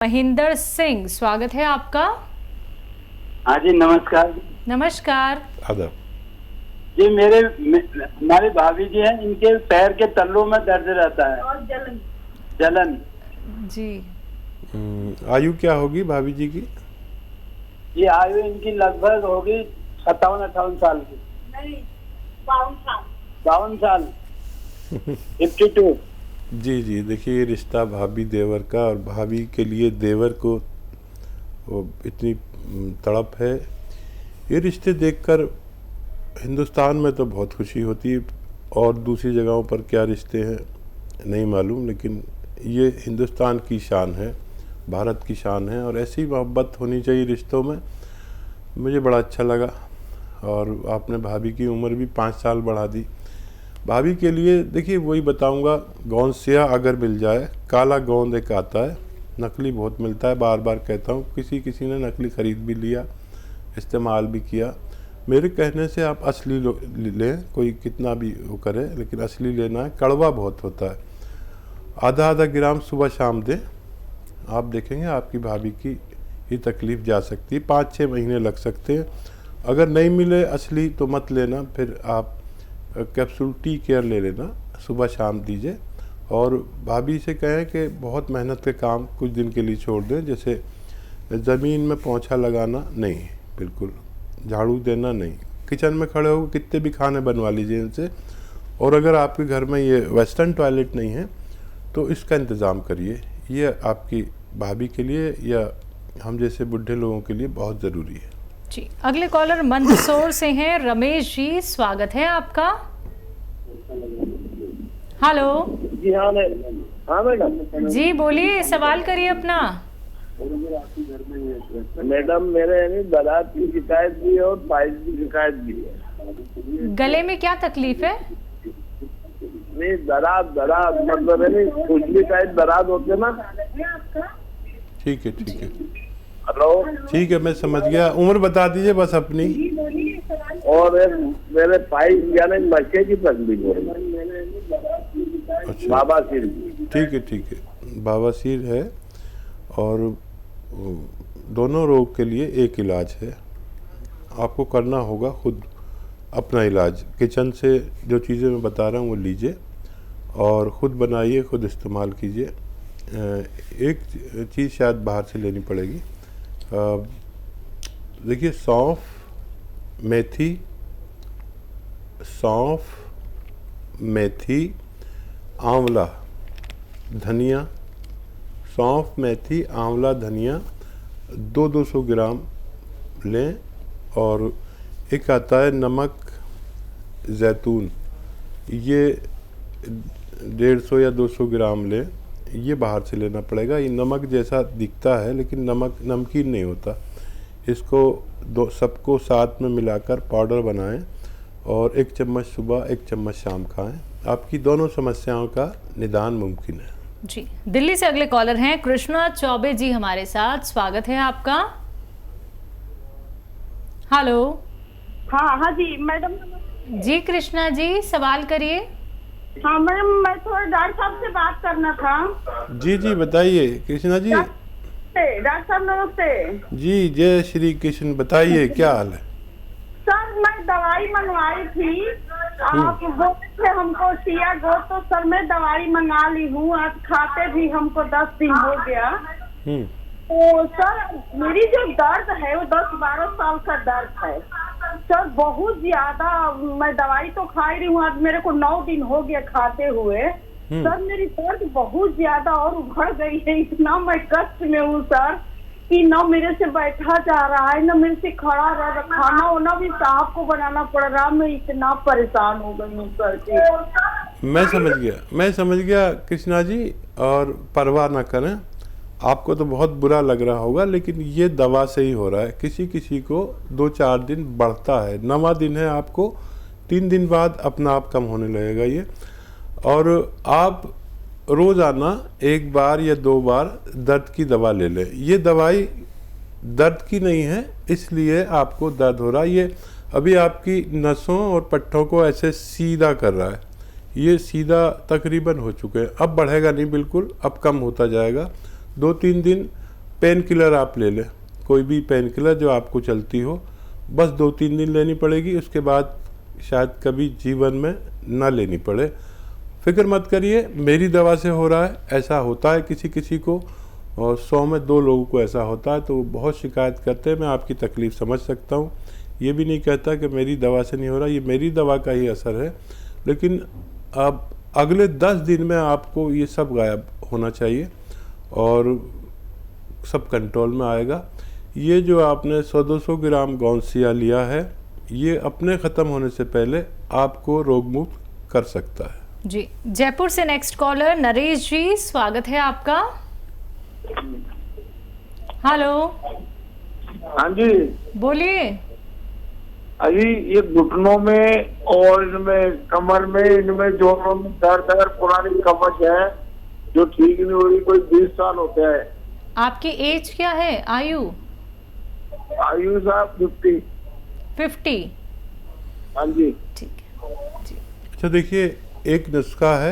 महेंद्र सिंह, स्वागत है आपका। हाँ जी, नमस्कार। नमस्कार। आदाब जी, हमारी भाभी जी हैं, इनके पैर के तल्लों में दर्द रहता है और जलन। जी। आयु क्या होगी भाभी जी की? ये आयु इनकी लगभग होगी 57-58 साल की। नहीं, 52 साल 52। जी जी, देखिए ये रिश्ता भाभी देवर का, और भाभी के लिए देवर को वो इतनी तड़प है। ये रिश्ते देखकर हिंदुस्तान में तो बहुत खुशी होती है, और दूसरी जगहों पर क्या रिश्ते हैं नहीं मालूम, लेकिन ये हिंदुस्तान की शान है, भारत की शान है, और ऐसी मोहब्बत होनी चाहिए रिश्तों में। मुझे बड़ा अच्छा लगा। और आपने भाभी की उम्र भी 5 साल बढ़ा दी। भाभी के लिए देखिए वही बताऊंगा, गोंद सिया अगर मिल जाए, काला गोंद एक आता है, नकली बहुत मिलता है, बार बार कहता हूँ। किसी ने नकली ख़रीद भी लिया, इस्तेमाल भी किया। मेरे कहने से आप असली लें, कोई कितना भी वो करे, लेकिन असली लेना है। कड़वा बहुत होता है। आधा ग्राम सुबह शाम दें, आप देखेंगे आपकी भाभी की ये तकलीफ़ जा सकती है। 5-6 महीने लग सकते हैं। अगर नहीं मिले असली तो मत लेना, फिर आप कैप्सूल टी केयर ले लेना, सुबह शाम दीजिए। और भाभी से कहें कि बहुत मेहनत के काम कुछ दिन के लिए छोड़ दें, जैसे ज़मीन में पोंछा लगाना नहीं, बिल्कुल झाड़ू देना नहीं, किचन में खड़े होकर कितने भी खाने बनवा लीजिए इनसे। और अगर आपके घर में ये वेस्टर्न टॉयलेट नहीं है तो इसका इंतज़ाम करिए। ये आपकी भाभी के लिए या हम जैसे बुढ़े लोगों के लिए बहुत ज़रूरी है। जी, अगले कॉलर मंदसौर से हैं रमेश जी, स्वागत है आपका। हेलो जी। हाँ मैडम। जी बोलिए, सवाल करिए अपना। मैडम, मेरे दरार की शिकायत भी है और पाइल्स की शिकायत भी है। गले में क्या तकलीफ है? नहीं, दरार मतलब है नहीं, खुजली टाइप दरार होते ना। ठीक है। हेलो। ठीक है, मैं समझ गया। उम्र बता दीजिए बस अपनी। और मेरे पाइल्स यानी मक्के की तकलीफ हो रही है। अच्छा, बाबासीर। ठीक है, बाबासीर है। और दोनों रोग के लिए एक इलाज है। आपको करना होगा खुद अपना इलाज। किचन से जो चीज़ें मैं बता रहा हूँ वो लीजिए और ख़ुद बनाइए, खुद इस्तेमाल कीजिए। एक चीज़ शायद बाहर से लेनी पड़ेगी। देखिए, सौंफ, मेथी, आंवला, धनिया, सौंफ, मेथी, आंवला, धनिया 200 ग्राम लें। और एक आता है नमक जैतून, ये 150 या 200 ग्राम लें। ये बाहर से लेना पड़ेगा। ये नमक जैसा दिखता है लेकिन नमकीन नहीं होता। इसको सबको साथ में मिलाकर पाउडर बनाएं और 1 चम्मच सुबह 1 चम्मच शाम खाएं। आपकी दोनों समस्याओं का निदान मुमकिन है। जी, दिल्ली से अगले कॉलर हैं कृष्णा चौबे जी हमारे साथ, स्वागत है आपका। हेलो। हाँ जी मैडम। जी कृष्णा जी, सवाल करिए। हाँ मैडम, मैं थोड़ा डॉक्टर साहब से बात करना था। जी बताइए कृष्णा जी। डॉक्टर साहब नमस्ते। जी, जय श्री कृष्ण। बताइए क्या हाल है? सर, मैं दवाई मंगवाई थी, आप बोले थे हमको सिया गो, तो सर मैं दवाई मंगा ली हूँ। आज खाते भी हमको 10 दिन हो गया। तो सर मेरी जो दर्द है वो 10-12 साल का दर्द है सर, बहुत ज्यादा। मैं दवाई तो खा रही हूँ, आज मेरे को 9 दिन हो गया खाते हुए। सर मेरी दर्द बहुत ज्यादा और उभर गई है। इतना मैं कष्ट में हूँ सर कि न मेरे से बैठा जा रहा है, न मेरे से खड़ा रह रहा। खाना वाना भी साहब को बनाना पड़ रहा। मैं इतना परेशान हो गई हूँ सर जी। मैं समझ गया कृष्णा जी। और परवाह ना करें, आपको तो बहुत बुरा लग रहा होगा, लेकिन ये दवा से ही हो रहा है। किसी को 2-4 दिन बढ़ता है, 9वां दिन है आपको, 3 दिन बाद अपना आप कम होने लगेगा ये। और आप रोज़ाना 1 बार या 2 बार दर्द की दवा ले लें। ये दवाई दर्द की नहीं है, इसलिए आपको दर्द हो रहा है। ये अभी आपकी नसों और पट्टों को ऐसे सीधा कर रहा है। ये सीधा तकरीबन हो चुके हैं, अब बढ़ेगा नहीं, बिल्कुल अब कम होता जाएगा। 2-3 दिन पेन किलर आप ले लें, कोई भी पेन किलर जो आपको चलती हो, बस 2-3 दिन लेनी पड़ेगी, उसके बाद शायद कभी जीवन में ना लेनी पड़े। फिक्र मत करिए, मेरी दवा से हो रहा है, ऐसा होता है किसी किसी को, और 100 में 2 लोगों को ऐसा होता है, तो वो बहुत शिकायत करते हैं। मैं आपकी तकलीफ़ समझ सकता हूँ, ये भी नहीं कहता कि मेरी दवा से नहीं हो रहा, ये मेरी दवा का ही असर है, लेकिन अब अगले 10 दिन में आपको ये सब गायब होना चाहिए और सब कंट्रोल में आएगा। ये जो आपने 100-200 ग्राम गौनसिया लिया है, ये अपने ख़त्म होने से पहले आपको रोगमुक्त कर सकता है। जी, जयपुर से नेक्स्ट कॉलर नरेश जी, स्वागत है आपका। हेलो, हाँ जी, बोलिए। अभी ये घुटनों में और इनमें कमर में, इनमें जोड़ों में दर्द है, पुरानी कमर है जो ठीक नहीं हो रही, कोई 20 साल होते हैं। आपकी एज क्या है, आयु? आयु साहब 50। हाँ जी। ठीक है। अच्छा देखिए, एक नुस्खा है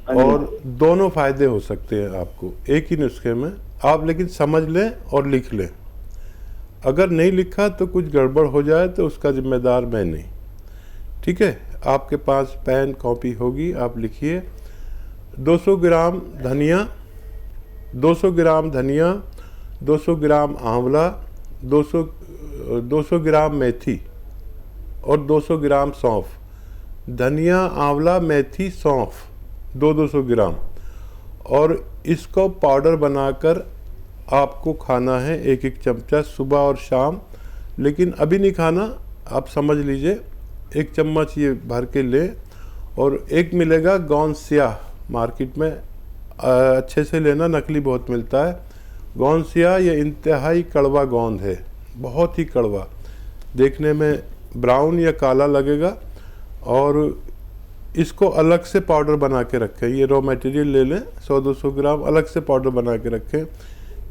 हाँ जी। और दोनों फायदे हो सकते हैं आपको एक ही नुस्खे में, आप लेकिन समझ लें और लिख लें। अगर नहीं लिखा तो कुछ गड़बड़ हो जाए तो उसका जिम्मेदार मैं नहीं, ठीक है। आपके पास पेन कॉपी होगी, आप लिखिए 200 ग्राम धनिया, 200 ग्राम धनिया, 200 ग्राम आंवला, 200 ग्राम मेथी और 200 ग्राम सौंफ। धनिया, आंवला, मेथी, सौंफ 200 ग्राम, और इसको पाउडर बनाकर आपको खाना है 1-1 चमचा सुबह और शाम। लेकिन अभी नहीं खाना, आप समझ लीजिए 1 चम्मच ये भर के लें। और एक मिलेगा गौनसिया मार्केट में, अच्छे से लेना, नकली बहुत मिलता है। गौनसिया ये इंतहाई कड़वा गोंद है, बहुत ही कड़वा, देखने में ब्राउन या काला लगेगा। और इसको अलग से पाउडर बना के रखें, ये रॉ मटेरियल ले लें 100-200 ग्राम, अलग से पाउडर बना के रखें।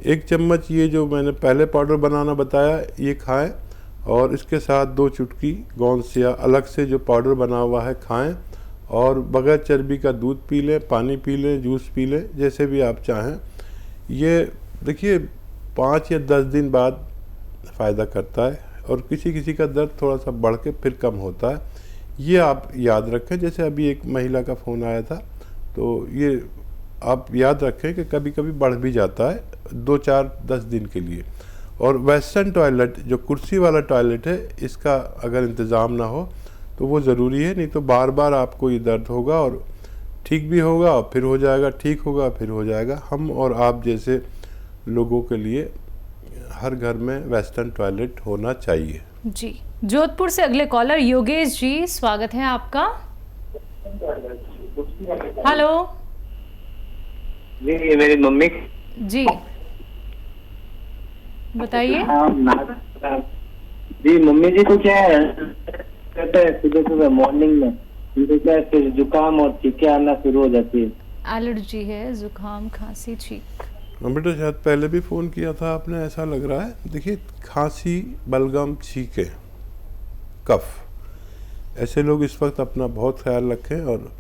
1 चम्मच ये जो मैंने पहले पाउडर बनाना बताया ये खाएं, और इसके साथ 2 चुटकी गौनसिया अलग से जो पाउडर बना हुआ है खाएं। और बगैर चर्बी का दूध पी लें, पानी पी लें, जूस पी लें, जैसे भी आप चाहें। ये देखिए 5 या 10 दिन बाद फ़ायदा करता है, और किसी किसी का दर्द थोड़ा सा बढ़ के फिर कम होता है। ये आप याद रखें। जैसे अभी एक महिला का फ़ोन आया था, तो ये आप याद रखें कि कभी कभी बढ़ भी जाता है 2-4-10 दिन के लिए। और वेस्टर्न टॉयलेट जो कुर्सी वाला टॉयलेट है, इसका अगर इंतज़ाम ना हो तो वो ज़रूरी है, नहीं तो बार बार आपको ये दर्द होगा, और ठीक भी होगा और फिर हो जाएगा, ठीक होगा फिर हो जाएगा। हम और आप जैसे लोगों के लिए हर घर में वेस्टर्न टॉयलेट होना चाहिए। जी, जोधपुर से अगले कॉलर योगेश जी, स्वागत है आपका। हेलो जी, ये मेरी मम्मी जी, बताइए। जी, मम्मी जी को क्या है, कहते हैं सुबह सुबह मॉर्निंग में उनको क्या है, फिर जुकाम और छींके आना शुरू हो जाती है। एलर्जी है, जुकाम, खांसी, छींक। बेटा शायद पहले भी फ़ोन किया था आपने, ऐसा लग रहा है। देखिए, खांसी, बलगम, छींके, कफ, ऐसे लोग इस वक्त अपना बहुत ख्याल रखें, और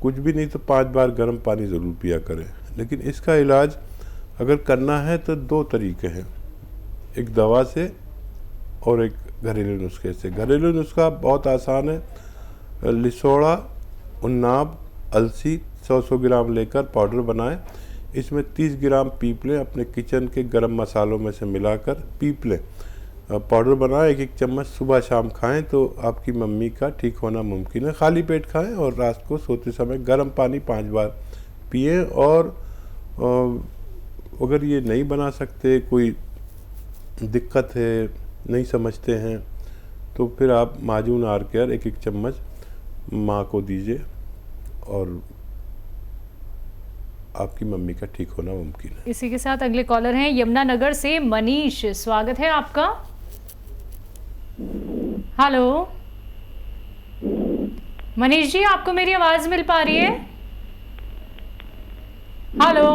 कुछ भी नहीं तो 5 बार गर्म पानी ज़रूर पिया करें। लेकिन इसका इलाज अगर करना है तो 2 तरीके हैं, एक दवा से और एक घरेलू नुस्खे से। घरेलू नुस्खा बहुत आसान है, लिसोड़ा, उन्नाब, अलसी 100-100 ग्राम लेकर पाउडर बनाएं, इसमें 30 ग्राम पीप लें, अपने किचन के गरम मसालों में से मिलाकर पीप लें, पाउडर बनाएं, 1-1 चम्मच सुबह शाम खाएं तो आपकी मम्मी का ठीक होना मुमकिन है। खाली पेट खाएं और रात को सोते समय गर्म पानी 5 बार पिए। और अगर ये नहीं बना सकते, कोई दिक्कत है, नहीं समझते हैं, तो फिर आप माजून आर केयर 1-1 चम्मच माँ को दीजिए, और आपकी मम्मी का ठीक होना मुमकिन है। इसी के साथ अगले कॉलर हैं यमुनानगर से मनीष, स्वागत है आपका। हेलो मनीष जी, आपको मेरी आवाज मिल पा रही है? हेलो,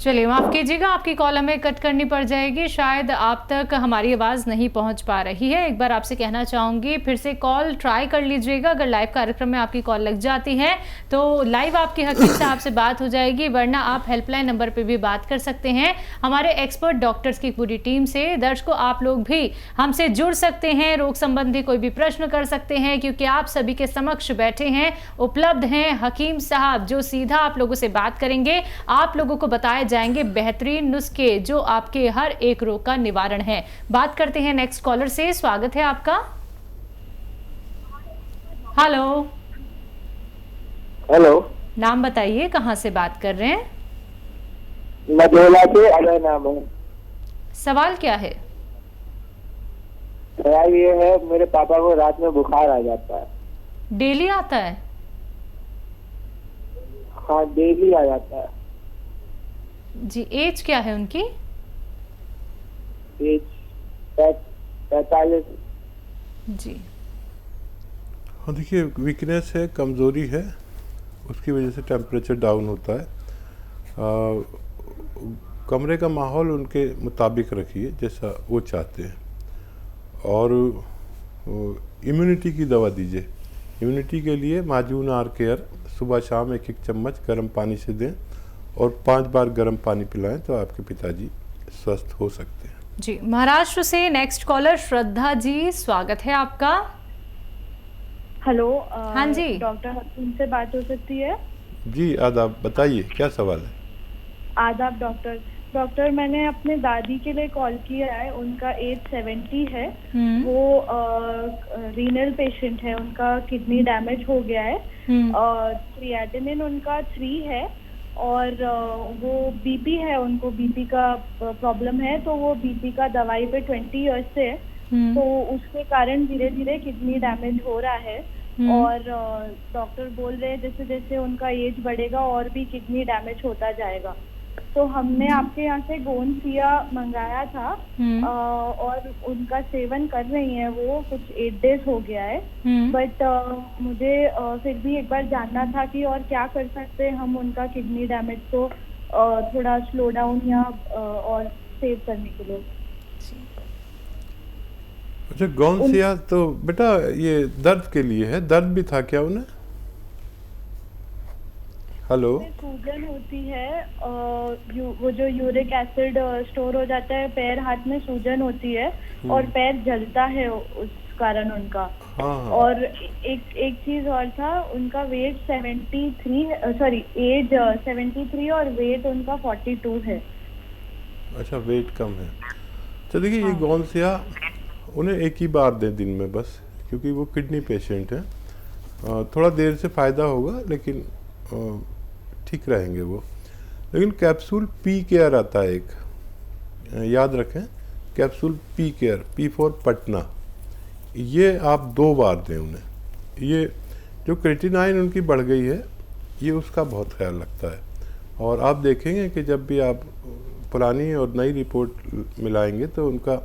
चलिए माफ़ कीजिएगा, आपकी कॉल हमें कट करनी पड़ जाएगी, शायद आप तक हमारी आवाज़ नहीं पहुंच पा रही है। एक बार आपसे कहना चाहूँगी फिर से कॉल ट्राई कर लीजिएगा। अगर लाइव कार्यक्रम में आपकी कॉल लग जाती है तो लाइव आपके हकीम साहब से बात हो जाएगी, वरना आप हेल्पलाइन नंबर पर भी बात कर सकते हैं हमारे एक्सपर्ट डॉक्टर्स की पूरी टीम से। दर्शकों, आप लोग भी हमसे जुड़ सकते हैं, रोग संबंधी कोई भी प्रश्न कर सकते हैं, क्योंकि आप सभी के समक्ष बैठे हैं, उपलब्ध हैं हकीम साहब जो सीधा आप लोगों से बात करेंगे। आप लोगों को बताए जाएंगे बेहतरीन नुस्खे जो आपके हर एक रोग का निवारण है। बात करते हैं नेक्स्ट कॉलर से। स्वागत है आपका। हेलो। हेलो, नाम बताइए, कहां से बात कर रहे हैं? मधेला से अजय नाम है। सवाल क्या है? सवाल ये है, मेरे पापा को रात में बुखार आ जाता है। डेली आता है? हाँ, डेली आ जाता है। जी, एज क्या है उनकी? एज 45। जी, हाँ देखिए, वीकनेस है, कमज़ोरी है, उसकी वजह से टेम्परेचर डाउन होता है। कमरे का माहौल उनके मुताबिक रखिए जैसा वो चाहते हैं, और इम्यूनिटी की दवा दीजिए। इम्यूनिटी के लिए माजून आर केयर सुबह शाम 1-1 चम्मच गर्म पानी से दें और 5 बार गर्म पानी पिलाएं तो आपके पिताजी स्वस्थ हो सकते हैं। जी, महाराष्ट्र से नेक्स्ट कॉलर श्रद्धा जी, स्वागत है आपका। हेलो। हाँ जी। डॉक्टर हकीम से बात हो सकती है? जी आदाब, बताइए क्या सवाल है? आदाब डॉक्टर, मैंने अपने दादी के लिए कॉल किया है। उनका एज 70 है। वो रीनल पेशेंट है, उनका किडनी डैमेज हो गया है। क्रिएटिनिन उनका 3 है और वो बीपी है, उनको बीपी का प्रॉब्लम है, तो वो बीपी का दवाई पे 20 इयर्स से है। तो उसके कारण धीरे धीरे किडनी डैमेज हो रहा है और डॉक्टर बोल रहे हैं जैसे जैसे उनका एज बढ़ेगा और भी किडनी डैमेज होता जाएगा। तो हमने आपके यहाँ से गोंदसिया मंगाया था और उनका सेवन कर रही हैं वो, कुछ 8 डेज हो गया है। बट मुझे फिर भी एक बार जानना था कि और क्या कर सकते हैं हम उनका किडनी डैमेज को थोड़ा स्लो डाउन या और सेव करने के लिए। अच्छा, गोंदसिया तो बेटा ये दर्द के लिए है, दर्द भी था क्या उन्हें? हेलो। सूजन होती है, वो जो यूरिक एसिड स्टोर हो जाता है पैर हाथ में, सूजन होती है और पैर जलता है उस कारण उनका। हाँ। और एक चीज और था, उनका वेट 73 और वेट उनका 42 है। अच्छा, वेट कम है। तो देखिए, ये गोंदसिया उन्हें एक ही बार दें दिन में बस, क्योंकि वो किडनी पेशेंट है। थोड़ा देर से फ़ायदा होगा लेकिन ठीक रहेंगे वो। लेकिन कैप्सूल पी केयर आता है एक, याद रखें, capsule P care, P for Patna, ये आप 2 बार दें उन्हें। ये जो क्रेटिनाइन उनकी बढ़ गई है, ये उसका बहुत ख्याल रखता है। और आप देखेंगे कि जब भी आप पुरानी और नई रिपोर्ट मिलाएंगे तो उनका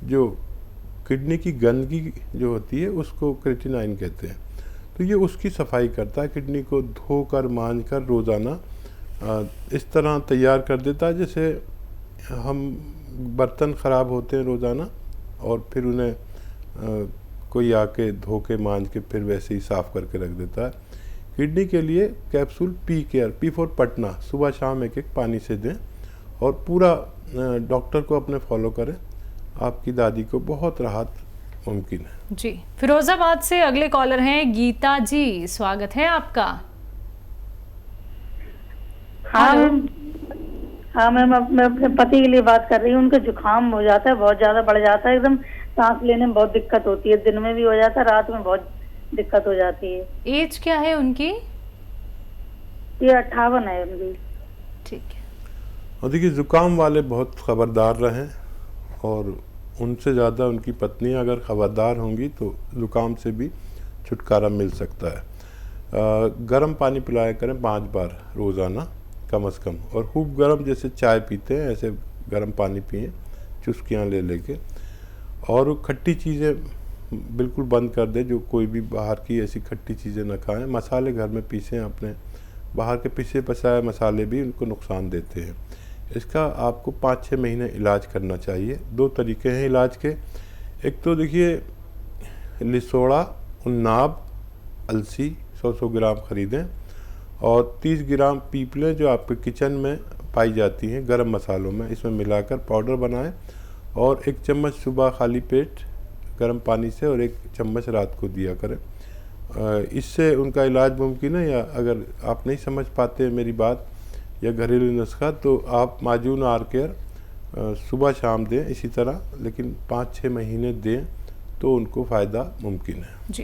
जो किडनी की गंदगी जो होती है उसको क्रेटिनाइन कहते हैं, तो ये उसकी सफाई करता है। किडनी को धोकर मांजकर रोज़ाना इस तरह तैयार कर देता है जैसे हम बर्तन ख़राब होते हैं रोज़ाना और फिर उन्हें कोई आके धो के मांज के फिर वैसे ही साफ़ करके रख देता है। किडनी के लिए capsule P care, P for Patna, सुबह शाम 1-1 पानी से दें और पूरा डॉक्टर को अपने फॉलो करें, आपकी दादी को बहुत राहत मुमकिन है। जी, फिरोजाबाद से अगले कॉलर हैं गीता जी, स्वागत है आपका। हाँ मैम, मैं अपने पति के लिए बात कर रही हूँ। उनका जुकाम हो जाता है, बहुत ज्यादा बढ़ जाता है, एकदम सांस लेने में बहुत दिक्कत होती है, दिन में भी हो जाता है, रात में बहुत दिक्कत हो जाती है। एज क्या है उनकी? ये 58 है उनकी। ठीक है। और देखिए, जुकाम वाले बहुत खबरदार रहें, और उनसे ज़्यादा उनकी पत्नी अगर खबरदार होंगी तो ज़ुकाम से भी छुटकारा मिल सकता है। गर्म पानी पिलाया करें 5 बार रोज़ाना कम से कम, और खूब गर्म, जैसे चाय पीते हैं ऐसे गर्म पानी पिएं चुस्कियाँ ले लेके। और खट्टी चीज़ें बिल्कुल बंद कर दें, जो कोई भी बाहर की ऐसी खट्टी चीज़ें ना खाएं। मसाले घर में पीसें अपने, बाहर के पिसे पसाए मसाले भी उनको नुकसान देते हैं। इसका आपको 5-6 महीने इलाज करना चाहिए। 2 तरीके हैं इलाज के। एक तो देखिए लिसोड़ा, उन्नाब, अलसी 100-100 ग्राम ख़रीदें और 30 ग्राम पीपलें जो आपके किचन में पाई जाती हैं गरम मसालों में, इसमें मिलाकर पाउडर बनाएं और 1 चम्मच सुबह खाली पेट गर्म पानी से और 1 चम्मच रात को दिया करें। इससे उनका इलाज मुमकिन है। या अगर आप नहीं समझ पाते मेरी बात या घरेलू नुस्खा, तो आप माजून आर केयर सुबह शाम दें इसी तरह, लेकिन 5-6 महीने दें तो उनको फ़ायदा मुमकिन है। जी।